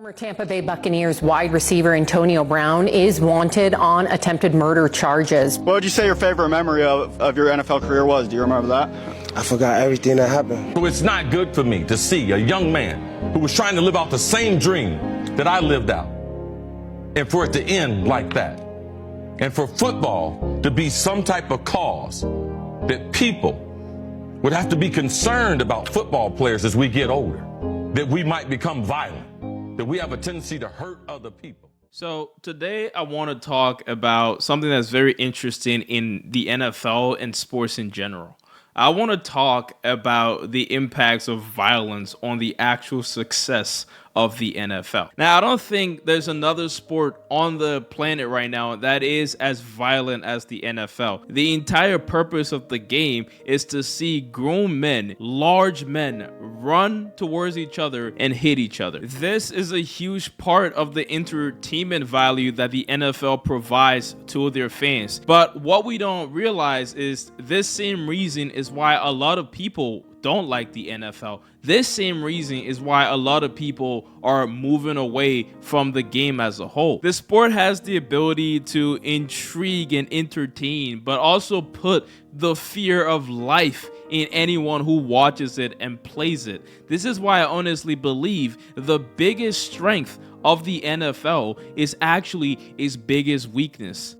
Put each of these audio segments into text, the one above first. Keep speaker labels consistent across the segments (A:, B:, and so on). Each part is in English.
A: Former Tampa Bay Buccaneers wide receiver Antonio Brown is wanted on attempted murder charges.
B: What would you say your favorite memory of your NFL career was? Do you remember that?
C: I forgot everything that happened.
D: It's not good for me to see a young man who was trying to live out the same dream that I lived out, and for it to end like that. And for football to be some type of cause that people would have to be concerned about football players as we get older, that we might become violent, that we have a tendency to hurt other people.
E: So today I want to talk about something that's very interesting in the NFL and sports in general. I want to talk about the impacts of violence on the actual success of the NFL. Now, I don't think there's another sport on the planet right now that is as violent as the NFL. The entire purpose of the game is to see grown men, large men, run towards each other and hit each other. This is a huge part of the entertainment value that the NFL provides to their fans. But what we don't realize is this same reason is why a lot of people don't like the NFL. This same reason is why a lot of people are moving away from the game as a whole. The sport has the ability to intrigue and entertain, but also put the fear of life in anyone who watches it and plays it. This is why I honestly believe the biggest strength of the NFL is actually its biggest weakness.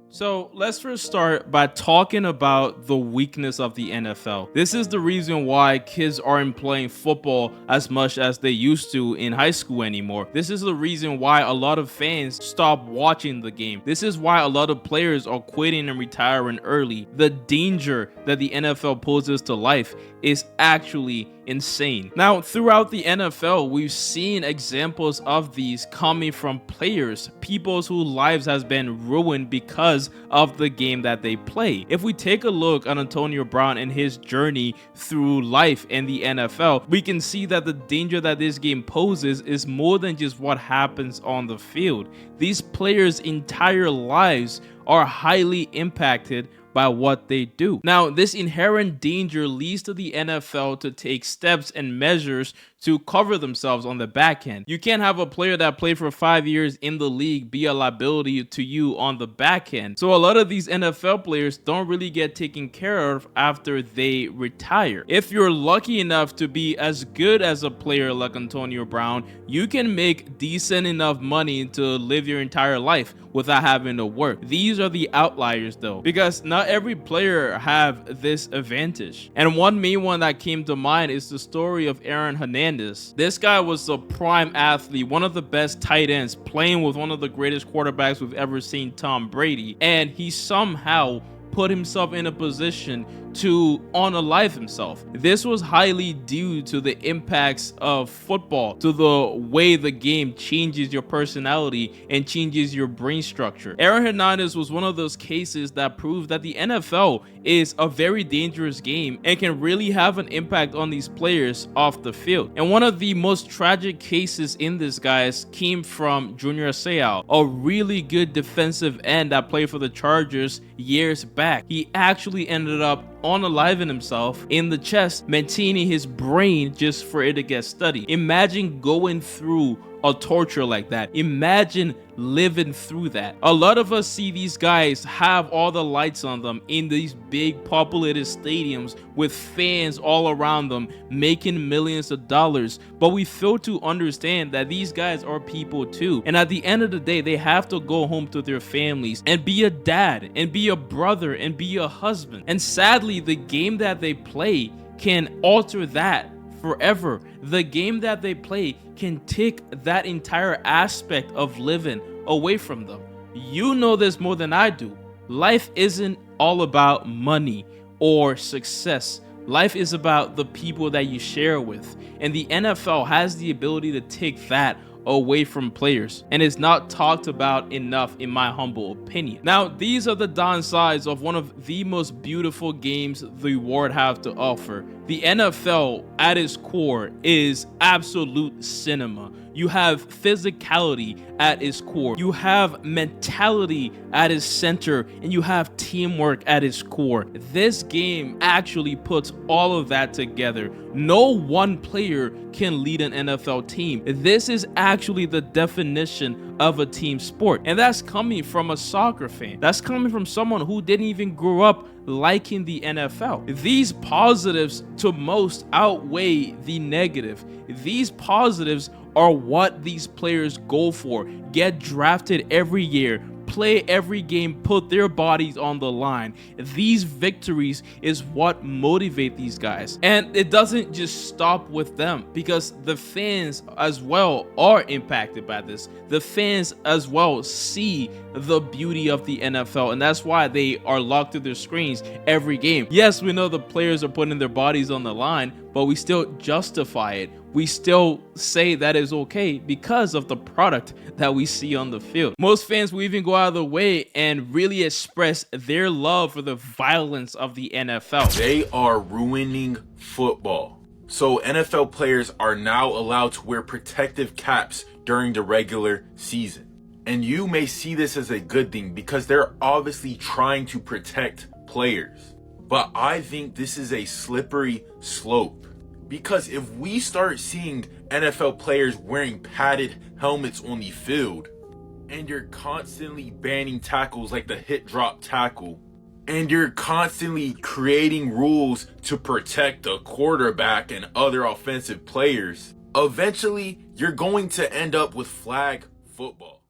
E: So let's first start by talking about the weakness of the NFL. This is the reason why kids aren't playing football as much as they used to in high school anymore. This is the reason why a lot of fans stop watching the game. This is why a lot of players are quitting and retiring early. The danger that the NFL poses to life is actually insane. Now, throughout the NFL, we've seen examples of these coming from players, people whose lives has been ruined because of the game that they play. If we take a look at Antonio Brown and his journey through life in the NFL, we can see that the danger that this game poses is more than just what happens on the field. These players' entire lives are highly impacted by what they do. Now, this inherent danger leads to the NFL to take steps and measures to cover themselves on the back end. You can't have a player that played for 5 years in the league be a liability to you on the back end. So a lot of these NFL players don't really get taken care of after they retire. If you're lucky enough to be as good as a player like Antonio Brown, you can make decent enough money to live your entire life without having to work. These are the outliers though, because not every player have this advantage. And one main one that came to mind is the story of Aaron Hernandez. This guy was a prime athlete, one of the best tight ends, playing with one of the greatest quarterbacks we've ever seen, Tom Brady, and he somehow put himself in a position to unalive himself. This was highly due to the impacts of football, to the way the game changes your personality and changes your brain structure. Aaron Hernandez was one of those cases that proved that the NFL is a very dangerous game and can really have an impact on these players off the field. And one of the most tragic cases in this, guys, came from Junior Seau, a really good defensive end that played for the Chargers years back. He actually ended up unaliving himself in the chest, maintaining his brain just for it to get studied. Imagine going through a torture like that. Imagine living through that. A lot of us see these guys have all the lights on them in these big populated stadiums with fans all around them making millions of dollars, but we fail to understand that these guys are people too, and at the end of the day they have to go home to their families and be a dad and be a brother and be a husband. And sadly, the game that they play can alter that forever. The game that they play can take that entire aspect of living away from them. You know this more than I do. Life isn't all about money or success. Life is about the people that you share with. And the NFL has the ability to take that away from players, and it's not talked about enough in my humble opinion. Now, these are the downsides of one of the most beautiful games the world have to offer. The NFL at its core is absolute cinema. You have physicality at its core. You have mentality at its center, and you have teamwork at its core. This game actually puts all of that together. No one player can lead an NFL team. This is actually the definition of a team sport. And that's coming from a soccer fan. That's coming from someone who didn't even grow up liking the NFL. These positives to most outweigh the negative. These positives are what these players go for. Get drafted every year, play every game, put their bodies on the line. These victories is what motivate these guys. And it doesn't just stop with them, because the fans as well are impacted by this. The fans as well see the beauty of the NFL, and that's why they are locked to their screens every game. Yes, we know the players are putting their bodies on the line, but we still justify it. We still say that is okay because of the product that we see on the field. Most fans will even go out of the way and really express their love for the violence of the NFL.
F: They are ruining football. So NFL players are now allowed to wear protective caps during the regular season. And you may see this as a good thing because they're obviously trying to protect players. But I think this is a slippery slope. Because if we start seeing NFL players wearing padded helmets on the field, and you're constantly banning tackles like the hit drop tackle, and you're constantly creating rules to protect the quarterback and other offensive players, eventually you're going to end up with flag football.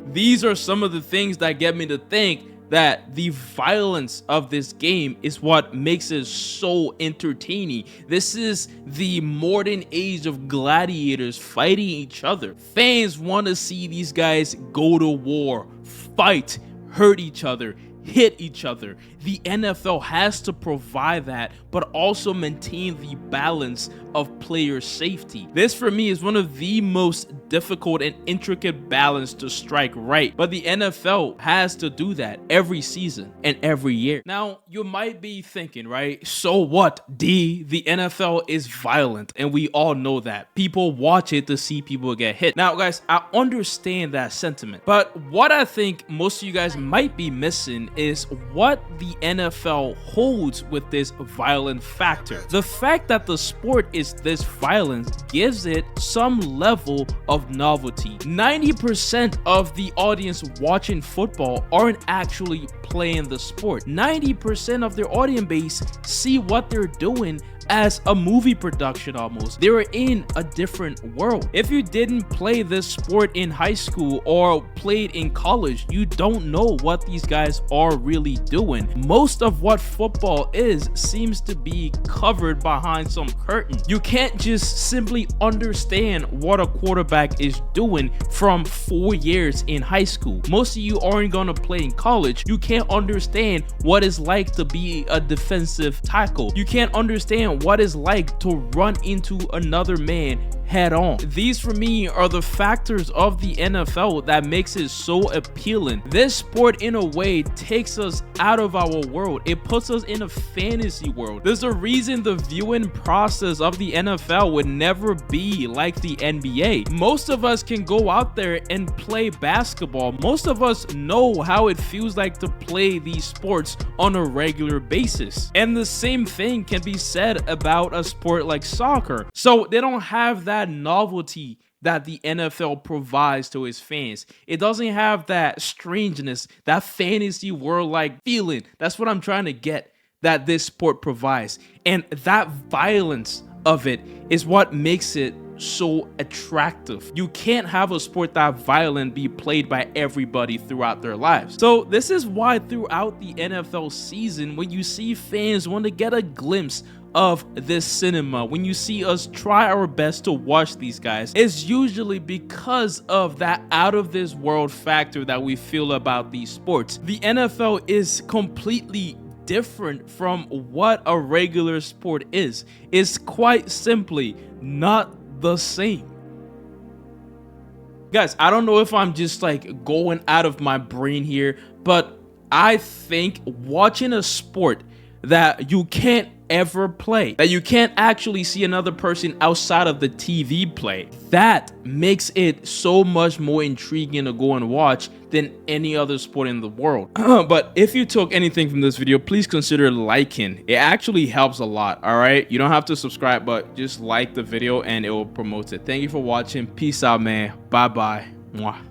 E: These are some of the things that get me to think that the violence of this game is what makes it so entertaining. This is the modern age of gladiators fighting each other. Fans want to see these guys go to war, fight, hurt each other, hit each other. The NFL has to provide that, but also maintain the balance of player safety. This for me is one of the most difficult and intricate balance to strike right, but the NFL has to do that every season and every year. Now, you might be thinking, right? So what, D? The NFL is violent, and we all know that. People watch it to see people get hit. Now, guys, I understand that sentiment, but what I think most of you guys might be missing is what the NFL holds with this violent factor. The fact that the sport is this violent gives it some level of novelty. 90% of the audience watching football aren't actually playing the sport. 90% of their audience base see what they're doing as a movie production almost. They were in a different world. If you didn't play this sport in high school or played in college, you don't know what these guys are really doing. Most of what football is seems to be covered behind some curtain. You can't just simply understand what a quarterback is doing from 4 years in high school. Most of you aren't gonna play in college. You can't understand what it's like to be a defensive tackle. You can't understand what it's like to run into another man head on. These for me are the factors of the NFL that makes it so appealing. This sport in a way takes us out of our world. It puts us in a fantasy world. There's a reason the viewing process of the NFL would never be like the NBA. Most of us can go out there and play basketball. Most of us know how it feels like to play these sports on a regular basis. And the same thing can be said about a sport like soccer. So they don't have that novelty that the NFL provides to its fans. It doesn't have that strangeness, that fantasy world like feeling. That's what I'm trying to get, that this sport provides. And that violence of it is what makes it so attractive. You can't have a sport that violent be played by everybody throughout their lives. So this is why throughout the NFL season, when you see fans want to get a glimpse of this cinema, when you see us try our best to watch these guys, it's usually because of that out of this world factor that we feel about these sports. The NFL is completely different from what a regular sport is. It's quite simply not the same. Guys, I don't know if I'm just like going out of my brain here, but I think watching a sport that you can't ever play, that you can't actually see another person outside of the TV play. That makes it so much more intriguing to go and watch than any other sport in the world. But if you took anything from this video, please consider liking. It actually helps a lot, all right? You don't have to subscribe, but just like the video and it will promote it. Thank you for watching. Peace out, man. Bye-bye. Mwah.